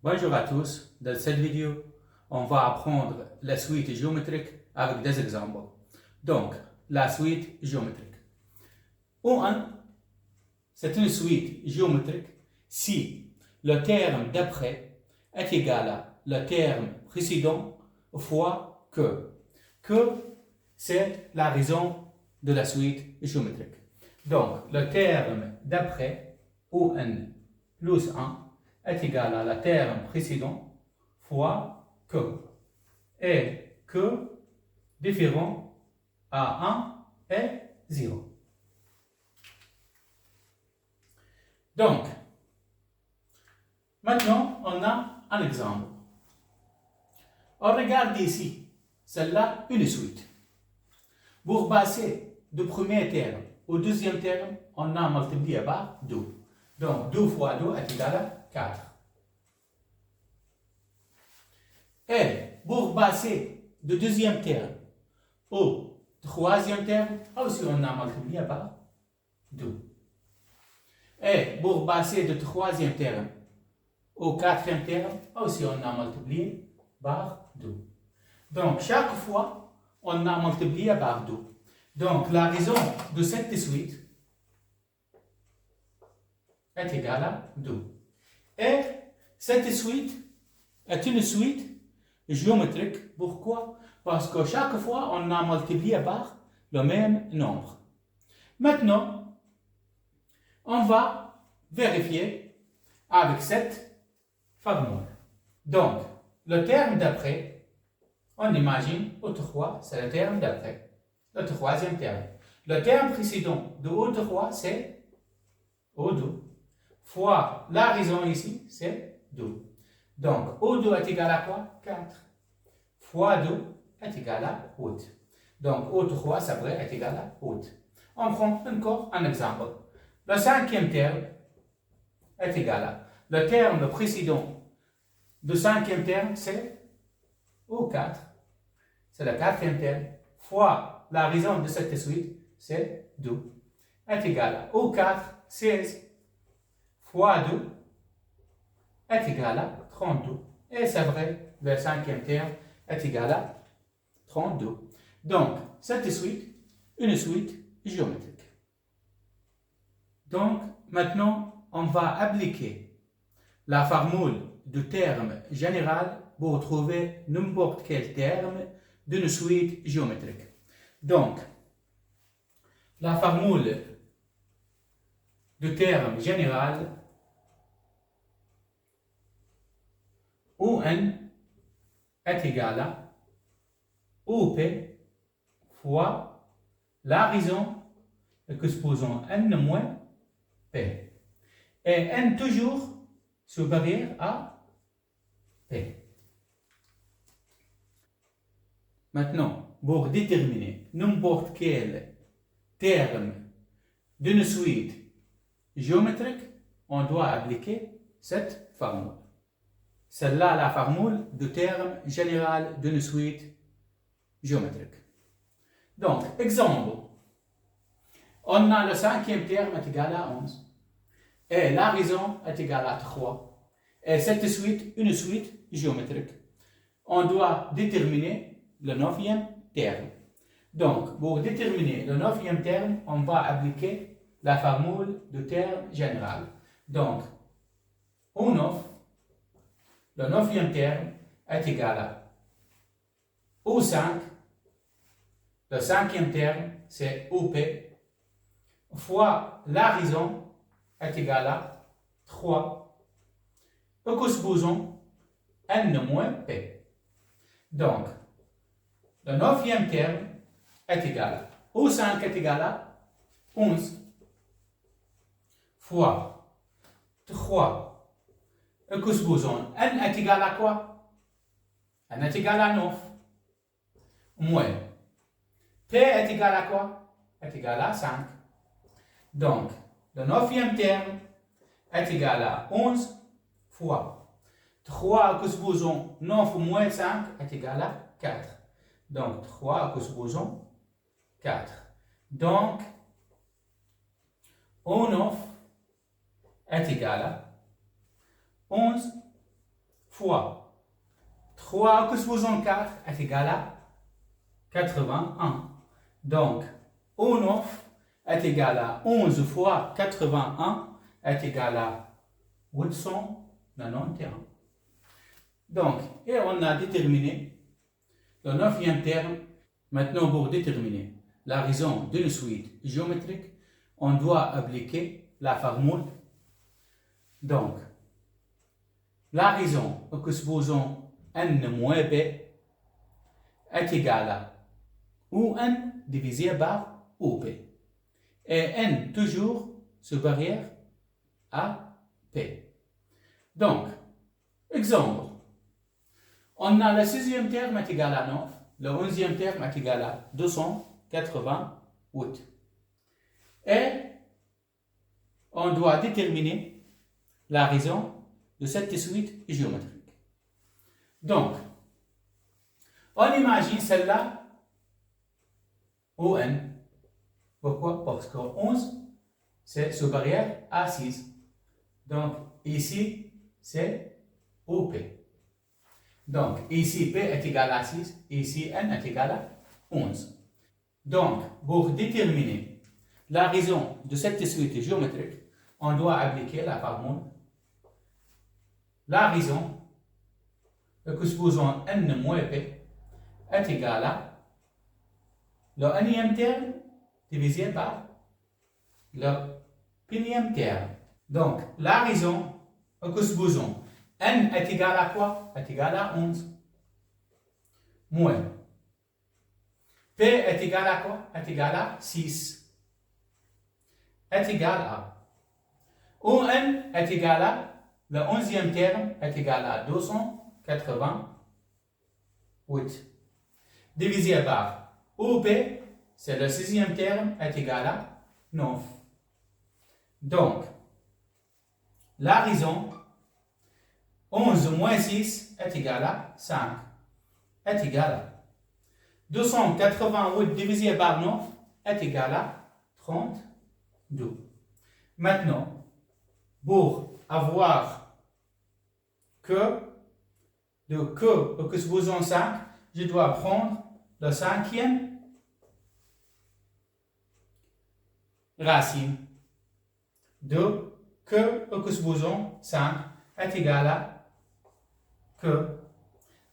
Bonjour à tous, dans cette vidéo, on va apprendre la suite géométrique avec des exemples. Donc, la suite géométrique. O1, c'est une suite géométrique si le terme d'après est égal à le terme précédent fois que. Que, c'est la raison de la suite géométrique. Donc, le terme d'après, On plus 1, est égal à le terme précédent fois que. Et que différent à 1 et 0. Donc, maintenant, on a un exemple. On regarde ici, celle-là, une suite. Pour passer du premier terme au deuxième terme, on a multiplié par 2. Donc, 2 fois 2 est égal à 4. Et pour passer du deuxième terme au troisième terme, aussi on a multiplié par 2. Et pour passer du troisième terme au quatrième terme, aussi on a multiplié par 2. Donc, chaque fois, on a multiplié par 2. Donc, la raison de cette suite est égale à 2. Et cette suite est une suite géométrique. Pourquoi? Parce que chaque fois, on a multiplié par le même nombre. Maintenant, on va vérifier avec cette formule. Donc, le terme d'après, on imagine O3, c'est le terme d'après. Le troisième terme. Le terme précédent de O3, c'est O2. Fois la raison ici, c'est 2. Donc, O2 est égal à quoi? 4. Fois 2 est égal à 8. Donc, O3, ça vrai, est égal à 8. On prend encore un exemple. Le cinquième terme est égal à le terme précédent du cinquième terme, c'est O4. C'est le quatrième terme. Fois la raison de cette suite, c'est 2. Est égal à O4, 16. Fois 2 est égal à 32. Et c'est vrai, le cinquième terme est égal à 32. Donc, cette suite, une suite géométrique. Donc, maintenant, on va appliquer la formule du terme général pour trouver n'importe quel terme d'une suite géométrique. Donc, la formule du terme général ON est égal à OP fois la raison que supposons N moins P. Et N toujours supérieur à P. Maintenant, pour déterminer n'importe quel terme d'une suite géométrique, on doit appliquer cette formule. Celle-là, la formule du terme général d'une suite géométrique. Donc, exemple, on a le cinquième terme est égal à 11. Et la raison est égale à 3. Et cette suite, une suite géométrique. On doit déterminer le neuvième terme. Donc, pour déterminer le neuvième terme, on va appliquer la formule du terme général. Donc, O9, le neuvième terme, est égal à O5, le cinquième terme, c'est OP, fois la raison est égal à 3, et que supposons N moins P. Donc, le neuvième terme est égal à O5 est égal à 11 fois 3. Et que supposons N est égal à quoi? N est égal à 9 moins P est égal à quoi? Est égal à 5. Donc, le neuvième terme est égal à 11 fois 3 que supposons 9 moins 5 est égal à 4. Donc, 3 que supposons 4. Donc, O9 est égal à 11 fois 3 que supposons 4 est égal à 81. Donc, O9 est égal à 11 fois 81 est égal à 891. Donc, et on a déterminé le 9e terme. Maintenant, pour déterminer la raison d'une suite géométrique, on doit appliquer la formule. Donc, la raison que supposons n moins b est égale à ON divisé par OP. Et n toujours supérieur à P. Donc, exemple, on a le 6e terme est égal à 9, le 11e terme est égal à 288. Et on doit déterminer la raison de cette suite géométrique. Donc, on imagine celle-là ON. Pourquoi? Parce que 11, c'est supérieur à 6. Donc, ici, c'est OP. Donc, ici, P est égal à 6, ici, N est égal à 11. Donc, pour déterminer la raison de cette suite géométrique, on doit appliquer la formule. La raison, que supposons N moins P, est égal à le nème terme divisé par le pnième terme. Donc, la raison, que supposons N est égal à quoi? Est égal à 11. Moins. P est égal à quoi? Est égal à 6. Est égal à. ON est égal à. Le 11e terme est égal à 288. Divisé par OP, c'est le 6e terme, est égal à 9. Donc, la raison 11 moins 6 est égal à 5. Est égal à 288 divisé par 9 est égal à 32. Maintenant, pour avoir que supposons 5, je dois prendre le 5e racine de que supposons 5 est égal à que.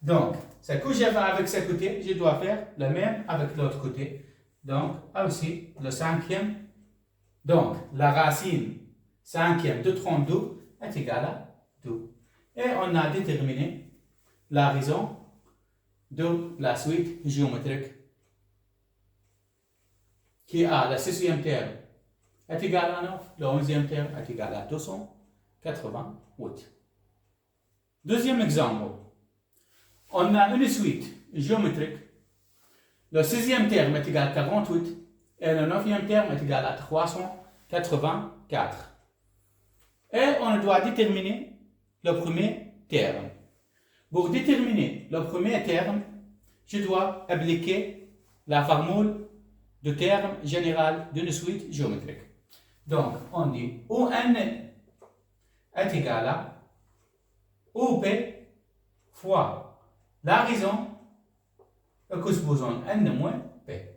Donc, ce que j'ai fait avec ce côté, je dois faire le même avec l'autre côté. Donc, aussi, le 5e. Donc, la racine 5e de 32 est égale à 2. Et on a déterminé la raison de la suite géométrique qui a le 6e terme est égal à 9, le 11e terme est égal à 288. Deuxième exemple, on a une suite géométrique. Le 6e terme est égal à 48 et le 9e terme est égal à 384. Et on doit déterminer le premier terme. Pour déterminer le premier terme, je dois appliquer la formule de terme général d'une suite géométrique. Donc, on dit ON est égal à OP fois la raison que supposons N moins P.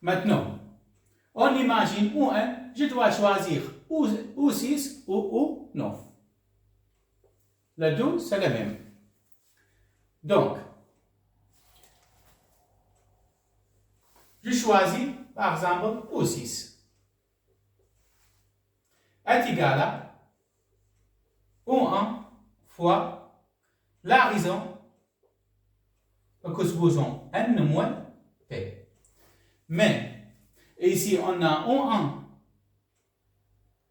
Maintenant, on imagine ON, je dois choisir ou 6 ou 9. Les deux, c'est le même. Donc, je choisis, par exemple, O6 est égal à O1 fois la raison que supposons N moins P. Mais, ici, on a O1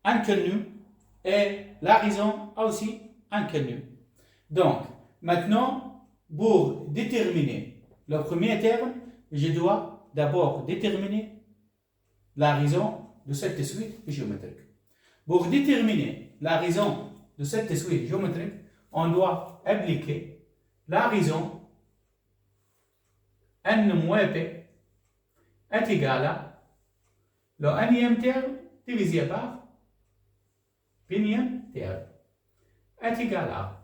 inconnu et la raison aussi inconnue. Donc, maintenant, pour déterminer le premier terme, je dois d'abord déterminer la raison de cette suite géométrique. Pour déterminer la raison de cette suite géométrique, on doit appliquer la raison N moins P est égal à le nème terme divisé par pnième terme est égal à.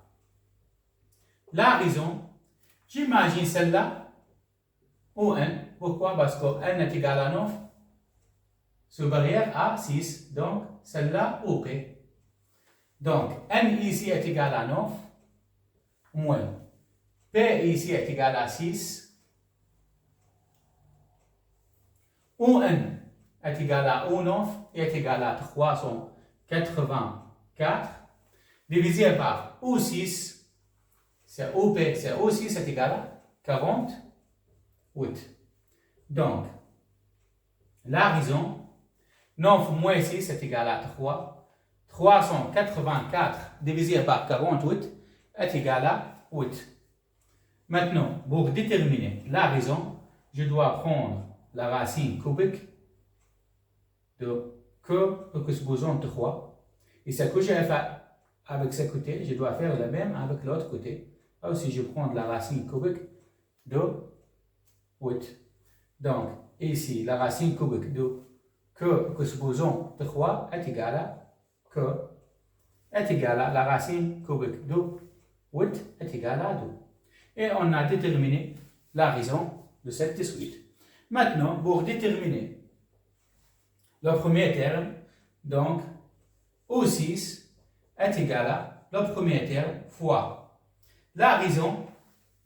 La raison, j'imagine celle-là, ou n. Pourquoi? Parce que n est égal à 9, supérieur à 6, donc celle-là, ou p. Donc, n ici est égal à 9, moins p ici est égal à 6, ou n est égal à O9 et est égal à 384, divisé par O6, c'est OP, c'est O6 est égal à 48. Donc, la raison, 9 moins 6 est égal à 3. 384 divisé par 48 est égal à 8. Maintenant, pour déterminer la raison, je dois prendre la racine cubique de que supposons 3. Et ce que j'ai fait avec ce côté, je dois faire le même avec l'autre côté. Alors, si je prends la racine cubique de 8. Donc, ici, la racine cubique de que supposons 3 est égale à la racine cubique de 8 est égale à 2. Et on a déterminé la raison de cette suite. Maintenant, pour déterminer le premier terme, donc O6 est égal à le premier terme fois la raison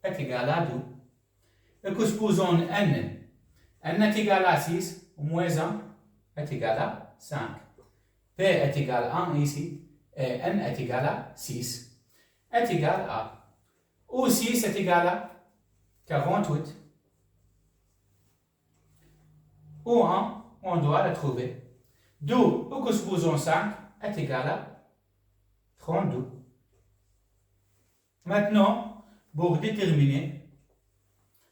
est égale à 2. Et que supposons n est égal à 6, moins 1 est égal à 5. P est égal à 1 ici, et n est égal à 6, est égal à O6 est égal à 48. O1, on doit le trouver. 2, que supposons 5, est égal à 32. Maintenant, pour déterminer,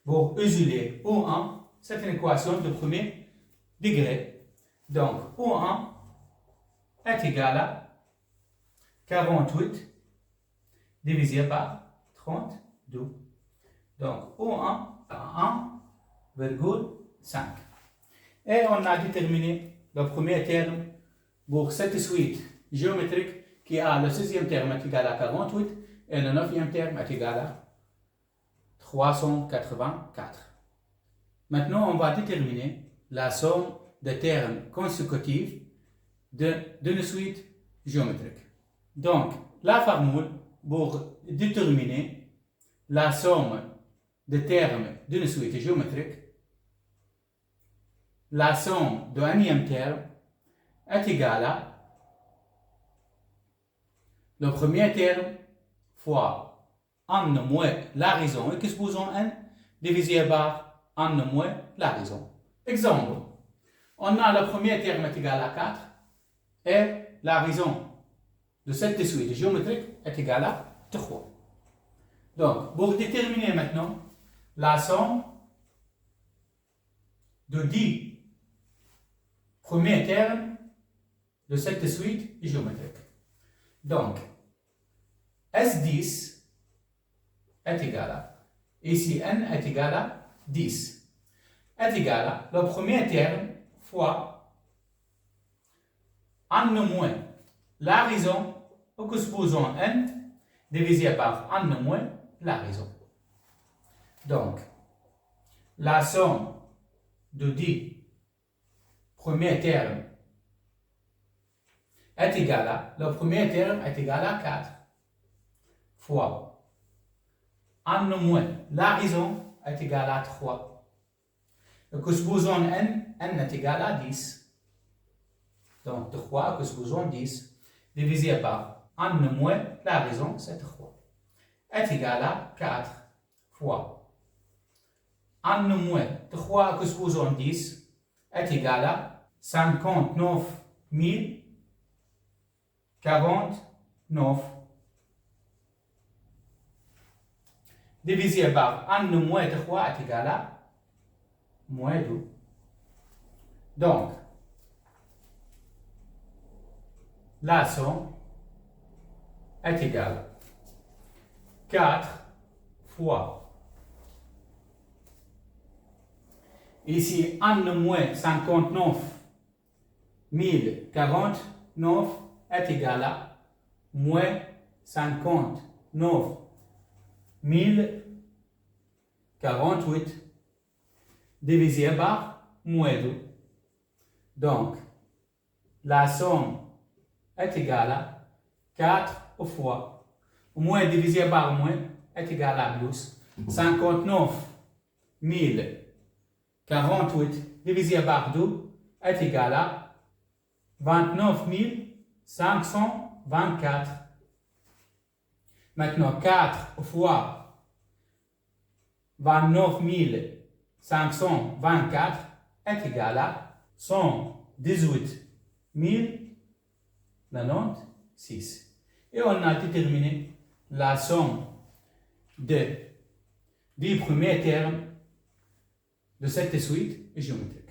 pour isoler O1, c'est une équation de premier degré. Donc, O1 est égal à 48 divisé par 32. Donc, O1 à 1,5. Et on a déterminé le premier terme pour cette suite géométrique qui a le 6e terme est égal à 48 et le 9e terme est égal à 384. Maintenant, on va déterminer la somme des termes consécutifs d'une suite géométrique. Donc, la formule pour déterminer la somme des termes d'une suite géométrique, la somme de nème terme est égale à le premier terme fois n moins la raison, et que supposons n divisé par n moins la raison. Exemple, on a le premier terme est égal à 4 et la raison de cette suite géométrique est égale à 3. Donc, pour déterminer maintenant la somme de 10 premiers termes de cette suite géométrique. Donc, S10 est égal à, ici n est égal à 10, est égal à le premier terme fois n moins la raison, que supposons n divisé par n moins la raison. Donc, la somme de 10 premiers termes est égale à, le premier terme est égal à 4 fois n moins la raison est égal à 3. Et que supposons n est égal à 10. Donc 3 que supposons 10 divisé par n moins la raison, c'est 3, est égal à 4 fois n moins 3 que supposons 10 est égal à 59 049 divisé par n moins 3 est égal à moins 2. Donc, la somme est égale à 4 fois, ici n moins 59 049 est égal à moins 59 048 divisé par moins 2. Donc, la somme est égale à 4 fois moins divisé par moins est égal à plus. 59 048 divisé par 2 est égal à 29 524. Maintenant, 4 fois 29 524 est égal à 118 096. Et on a déterminé la somme des premiers termes de cette suite géométrique.